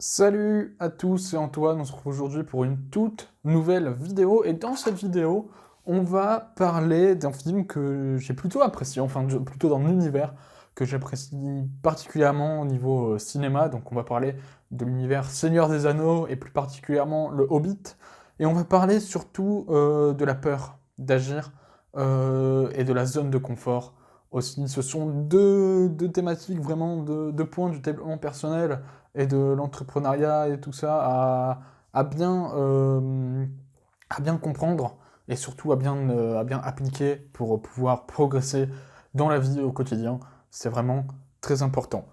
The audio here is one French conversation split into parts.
Salut à tous, c'est Antoine, on se retrouve aujourd'hui pour une toute nouvelle vidéo, et dans cette vidéo, on va parler d'un film que j'ai plutôt apprécié, plutôt dans l'univers que j'apprécie particulièrement au niveau cinéma, donc on va parler de l'univers Seigneur des Anneaux, et plus particulièrement le Hobbit, et on va parler surtout de la peur d'agir, et de la zone de confort aussi. Ce sont deux thématiques vraiment, deux points du développement personnel, et de l'entrepreneuriat et tout ça à bien comprendre et surtout à bien appliquer pour pouvoir progresser dans la vie au quotidien. C'est vraiment très important.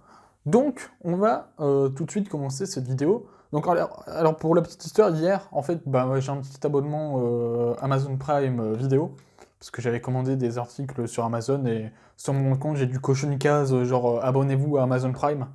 Donc, on va tout de suite commencer cette vidéo. Donc, alors pour la petite histoire, hier, en fait, j'ai un petit abonnement Amazon Prime vidéo, parce que j'avais commandé des articles sur Amazon, et sur mon compte, j'ai dû cocher une case, abonnez-vous à Amazon Prime,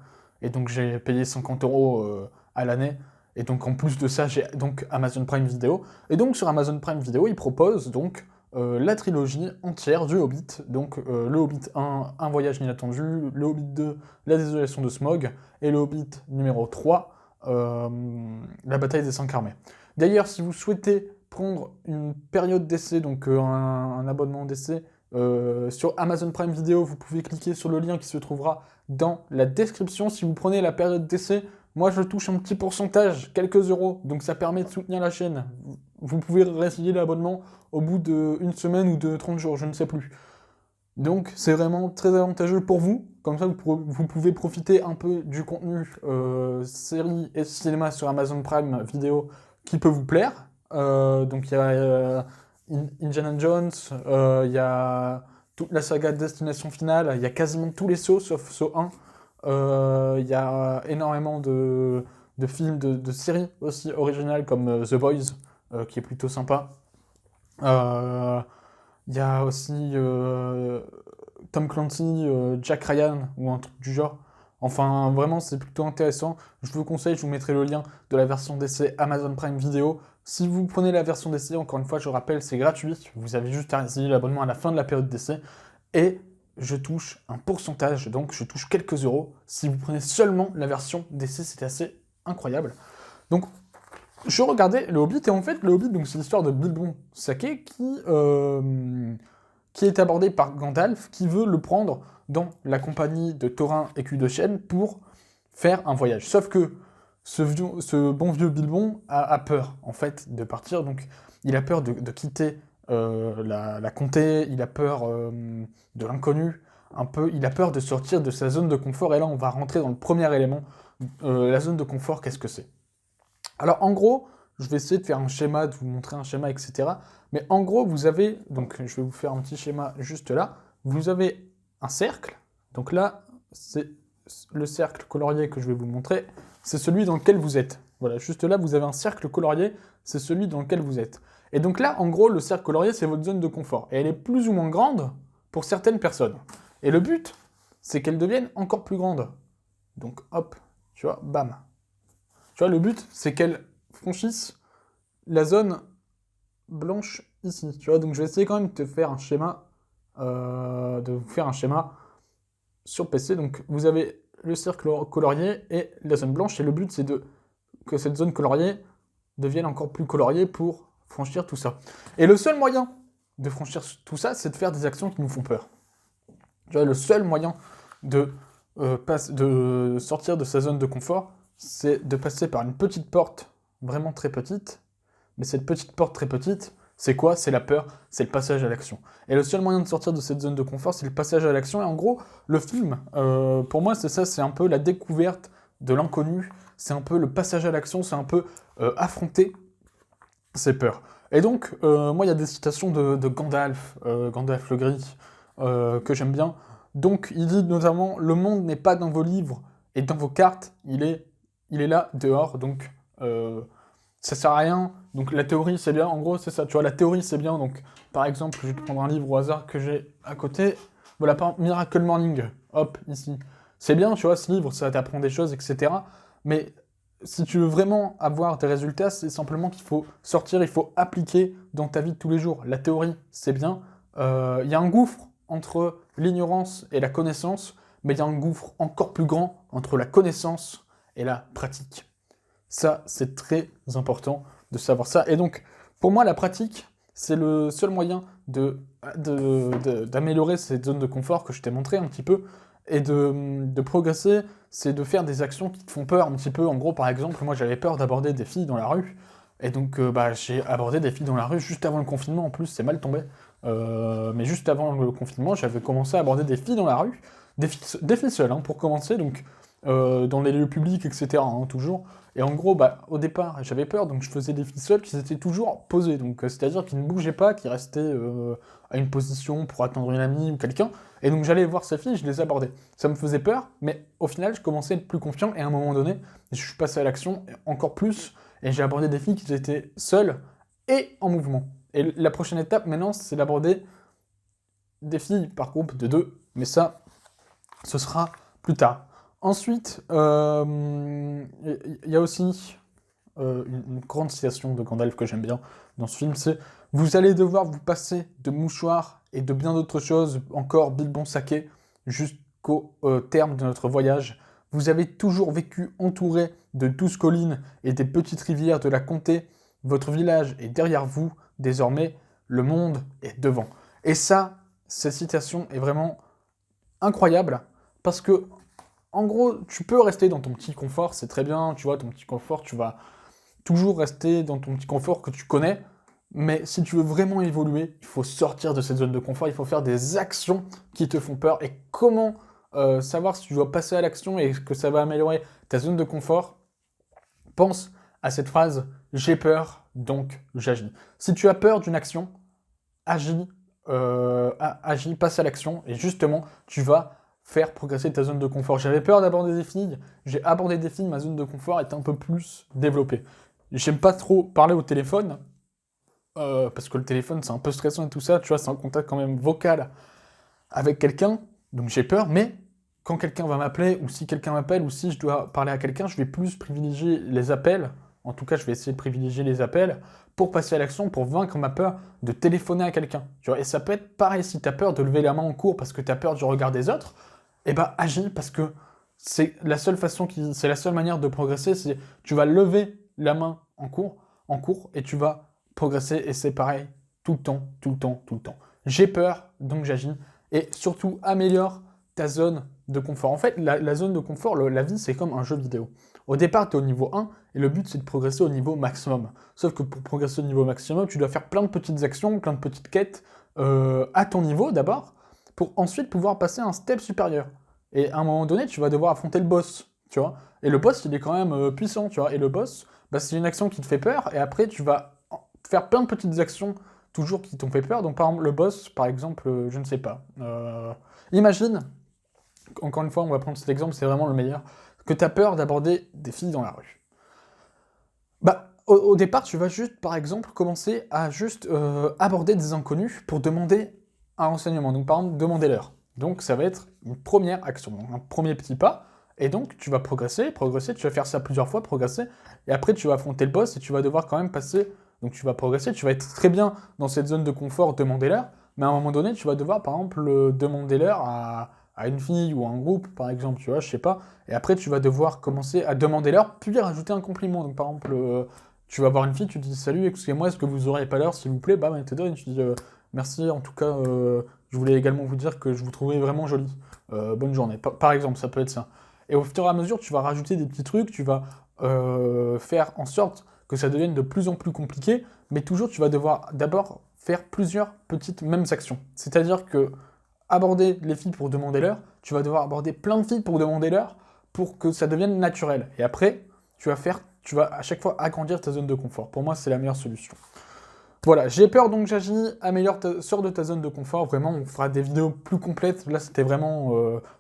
et donc j'ai payé 50 euros à l'année, et donc en plus de ça, j'ai donc Amazon Prime Vidéo, et donc sur Amazon Prime Vidéo, ils proposent donc la trilogie entière du Hobbit, donc le Hobbit 1, Un voyage inattendu, le Hobbit 2, La désolation de Smaug, et le Hobbit numéro 3, La bataille des 5 armées. D'ailleurs, si vous souhaitez prendre une période d'essai, donc un abonnement d'essai, sur Amazon Prime Video, vous pouvez cliquer sur le lien qui se trouvera dans la description. Si vous prenez la période d'essai, moi je touche un petit pourcentage, quelques euros, donc ça permet de soutenir la chaîne. Vous pouvez résilier l'abonnement au bout d'une semaine ou de 30 jours, je ne sais plus. Donc c'est vraiment très avantageux pour vous, comme ça vous pouvez profiter un peu du contenu série et cinéma sur Amazon Prime Video qui peut vous plaire. Donc il y a Indiana Jones, il y a toute la saga Destination Finale, il y a quasiment tous les sauts sauf Saut 1. Il y a énormément de films, de séries aussi originales comme The Boys, qui est plutôt sympa. Euh, il y a aussi Tom Clancy, Jack Ryan ou un truc du genre. Enfin, vraiment, c'est plutôt intéressant. Je vous conseille, je vous mettrai le lien de la version d'essai Amazon Prime Video. Si vous prenez la version d'essai, encore une fois, je rappelle, c'est gratuit. Vous avez juste à résilier l'abonnement à la fin de la période d'essai. Et je touche un pourcentage, donc je touche quelques euros. Si vous prenez seulement la version d'essai, c'est assez incroyable. Donc, je regardais le Hobbit, et en fait, le Hobbit, donc c'est l'histoire de Bilbon Saquet qui est abordé par Gandalf, qui veut le prendre dans la compagnie de Thorin et Cul de Chêne pour faire un voyage. Sauf que ce bon vieux Bilbon a peur, en fait, de partir, donc il a peur de quitter la comté, il a peur de l'inconnu, un peu, il a peur de sortir de sa zone de confort, et là on va rentrer dans le premier élément. La zone de confort, qu'est-ce que c'est? Alors en gros, je vais essayer de faire un schéma, de vous montrer un schéma, etc. Mais en gros, vous avez, donc je vais vous faire un petit schéma juste là, vous avez un cercle, donc là, c'est le cercle colorié que je vais vous montrer, c'est celui dans lequel vous êtes. Voilà, juste là, vous avez un cercle colorié, c'est celui dans lequel vous êtes. Et donc là, en gros, le cercle colorié, c'est votre zone de confort. Et elle est plus ou moins grande pour certaines personnes. Et le but, c'est qu'elle devienne encore plus grande. Donc hop, tu vois, bam. Tu vois, le but, c'est qu'elle franchisse la zone blanche ici. Tu vois, donc je vais essayer quand même de te faire un schéma, de vous faire un schéma sur PC. Donc vous avez le cercle colorié et la zone blanche, et le but, c'est que cette zone coloriée devienne encore plus coloriée pour franchir tout ça. Et le seul moyen de franchir tout ça, c'est de faire des actions qui nous font peur. Tu vois, le seul moyen de sortir de sa zone de confort, c'est de passer par une petite porte, vraiment très petite. Mais cette petite porte très petite, c'est quoi? C'est la peur, c'est le passage à l'action. Et le seul moyen de sortir de cette zone de confort, c'est le passage à l'action. Et en gros, le film, pour moi, c'est ça, c'est un peu la découverte de l'inconnu, c'est un peu le passage à l'action, c'est un peu affronter ses peurs. Et donc, moi, il y a des citations de Gandalf, Gandalf le Gris, que j'aime bien. Donc, il dit notamment, le monde n'est pas dans vos livres et dans vos cartes, il est là, dehors, donc ça sert à rien. Donc, la théorie, c'est bien, en gros, c'est ça, tu vois, la théorie, c'est bien. Donc, par exemple, je vais te prendre un livre au hasard que j'ai à côté. Voilà, par exemple, Miracle Morning, hop, ici. C'est bien, tu vois, ce livre, ça t'apprend des choses, etc. Mais si tu veux vraiment avoir des résultats, c'est simplement qu'il faut sortir, il faut appliquer dans ta vie de tous les jours. La théorie, c'est bien. Il y a un gouffre entre l'ignorance et la connaissance, mais il y a un gouffre encore plus grand entre la connaissance et la pratique. Ça, c'est très important de savoir ça. Et donc, pour moi, la pratique, c'est le seul moyen d'améliorer cette zone de confort que je t'ai montré un petit peu, et de progresser, c'est de faire des actions qui te font peur un petit peu. En gros, par exemple, moi, j'avais peur d'aborder des filles dans la rue, et donc, j'ai abordé des filles dans la rue juste avant le confinement, en plus, c'est mal tombé. Mais juste avant le confinement, j'avais commencé à aborder des filles dans la rue, des filles seules, hein, pour commencer, donc dans les lieux publics, etc., hein, toujours. Et en gros, au départ, j'avais peur, donc je faisais des filles seules qui étaient toujours posées, donc c'est-à-dire qu'ils ne bougeaient pas, qui restaient à une position pour attendre une amie ou quelqu'un, et donc j'allais voir ces filles, je les abordais. Ça me faisait peur, mais au final, je commençais à être plus confiant, et à un moment donné, je suis passé à l'action, encore plus, et j'ai abordé des filles qui étaient seules et en mouvement. Et la prochaine étape, maintenant, c'est d'aborder des filles par groupe de 2, mais ça, ce sera plus tard. Ensuite, il y a aussi une grande citation de Gandalf que j'aime bien dans ce film, c'est « Vous allez devoir vous passer de mouchoirs et de bien d'autres choses, encore bilbon saké, jusqu'au terme de notre voyage. Vous avez toujours vécu entouré de douces collines et des petites rivières de la comté. Votre village est derrière vous, désormais, le monde est devant. » Et ça, cette citation est vraiment incroyable, parce que, en gros, tu peux rester dans ton petit confort, c'est très bien, tu vois, ton petit confort, tu vas toujours rester dans ton petit confort que tu connais, mais si tu veux vraiment évoluer, il faut sortir de cette zone de confort, il faut faire des actions qui te font peur. Et comment savoir si tu dois passer à l'action et que ça va améliorer ta zone de confort? Pense à cette phrase « J'ai peur, donc j'agis ». Si tu as peur d'une action, agis, passe à l'action, et justement, tu vas faire progresser ta zone de confort. J'avais peur d'aborder des filles, j'ai abordé des filles, ma zone de confort est un peu plus développée. J'aime pas trop parler au téléphone, parce que le téléphone c'est un peu stressant et tout ça, tu vois, c'est un contact quand même vocal avec quelqu'un, donc j'ai peur, mais quand quelqu'un va m'appeler, ou si quelqu'un m'appelle, ou si je dois parler à quelqu'un, je vais plus privilégier les appels, en tout cas je vais essayer de privilégier les appels, pour passer à l'action, pour vaincre ma peur de téléphoner à quelqu'un. Tu vois, et ça peut être pareil, si tu as peur de lever la main en cours parce que tu as peur du regard des autres, eh ben agis, parce que c'est la seule façon c'est la seule manière de progresser, c'est tu vas lever la main en cours, et tu vas progresser, et c'est pareil, tout le temps, tout le temps, tout le temps. J'ai peur, donc j'agis, et surtout améliore ta zone de confort. En fait, la zone de confort, la vie, c'est comme un jeu vidéo. Au départ, tu es au niveau 1, et le but, c'est de progresser au niveau maximum. Sauf que pour progresser au niveau maximum, tu dois faire plein de petites actions, plein de petites quêtes, à ton niveau d'abord, pour ensuite pouvoir passer à un step supérieur. Et à un moment donné, tu vas devoir affronter le boss, tu vois. Et le boss, il est quand même puissant, tu vois. Et le boss, c'est une action qui te fait peur, et après, tu vas faire plein de petites actions, toujours qui t'ont fait peur. Donc, par exemple, le boss, par exemple, je ne sais pas. Imagine, encore une fois, on va prendre cet exemple, c'est vraiment le meilleur, que tu as peur d'aborder des filles dans la rue. Au départ, tu vas juste, par exemple, commencer à juste aborder des inconnus pour demander un renseignement. Donc, par exemple, demander l'heure. Donc, ça va être une première action, donc un premier petit pas. Et donc, tu vas progresser, tu vas faire ça plusieurs fois, progresser. Et après, tu vas affronter le boss et tu vas devoir quand même passer. Donc, tu vas progresser, tu vas être très bien dans cette zone de confort, demander l'heure. Mais à un moment donné, tu vas devoir, par exemple, demander l'heure à une fille ou à un groupe, par exemple, tu vois, je sais pas. Et après, tu vas devoir commencer à demander l'heure, puis rajouter un compliment. Donc, par exemple, tu vas voir une fille, tu dis salut, excusez-moi, est-ce que vous aurez pas l'heure, s'il vous plaît? Elle te donne, tu dis merci, en tout cas, je voulais également vous dire que je vous trouvais vraiment jolie. Bonne journée. Par exemple, ça peut être ça. Et au fur et à mesure, tu vas rajouter des petits trucs, tu vas faire en sorte que ça devienne de plus en plus compliqué, mais toujours, tu vas devoir d'abord faire plusieurs petites mêmes actions. C'est-à-dire que aborder les filles pour demander l'heure, tu vas devoir aborder plein de filles pour demander l'heure, pour que ça devienne naturel. Et après, tu vas à chaque fois agrandir ta zone de confort. Pour moi, c'est la meilleure solution. Voilà, j'ai peur donc j'agis, sors de ta zone de confort, vraiment, on fera des vidéos plus complètes. Là, c'était vraiment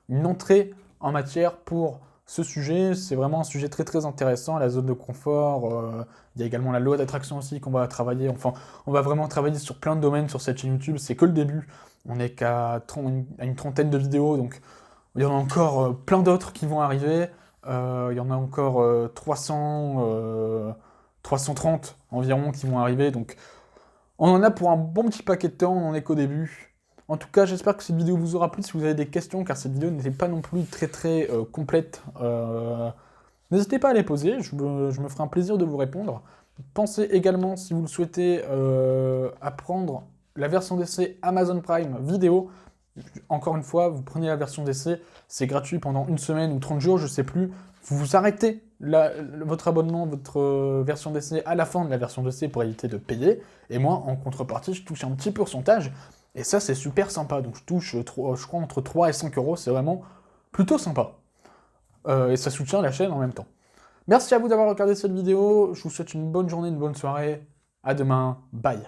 une entrée en matière pour ce sujet. C'est vraiment un sujet très très intéressant, la zone de confort. Il y a également la loi d'attraction aussi qu'on va travailler. Enfin, on va vraiment travailler sur plein de domaines sur cette chaîne YouTube. C'est que le début. On n'est qu'à une trentaine de vidéos, donc il y en a encore plein d'autres qui vont arriver. Il y en a encore 330 environ qui vont arriver, donc on en a pour un bon petit paquet de temps, on en est qu'au début. En tout cas, j'espère que cette vidéo vous aura plu. Si vous avez des questions, car cette vidéo n'était pas non plus très très complète, N'hésitez pas à les poser, je me ferai un plaisir de vous répondre. Pensez également, si vous le souhaitez, à prendre la version d'essai Amazon Prime vidéo. Encore une fois, vous prenez la version d'essai, c'est gratuit pendant une semaine ou 30 jours, je sais plus. Vous arrêtez votre abonnement, votre version d'essai à la fin de la version d'essai pour éviter de payer. Et moi, en contrepartie, je touche un petit pourcentage. Et ça, c'est super sympa. Donc je touche, je crois, entre 3 et 5 euros. C'est vraiment plutôt sympa. Et ça soutient la chaîne en même temps. Merci à vous d'avoir regardé cette vidéo. Je vous souhaite une bonne journée, une bonne soirée. À demain. Bye.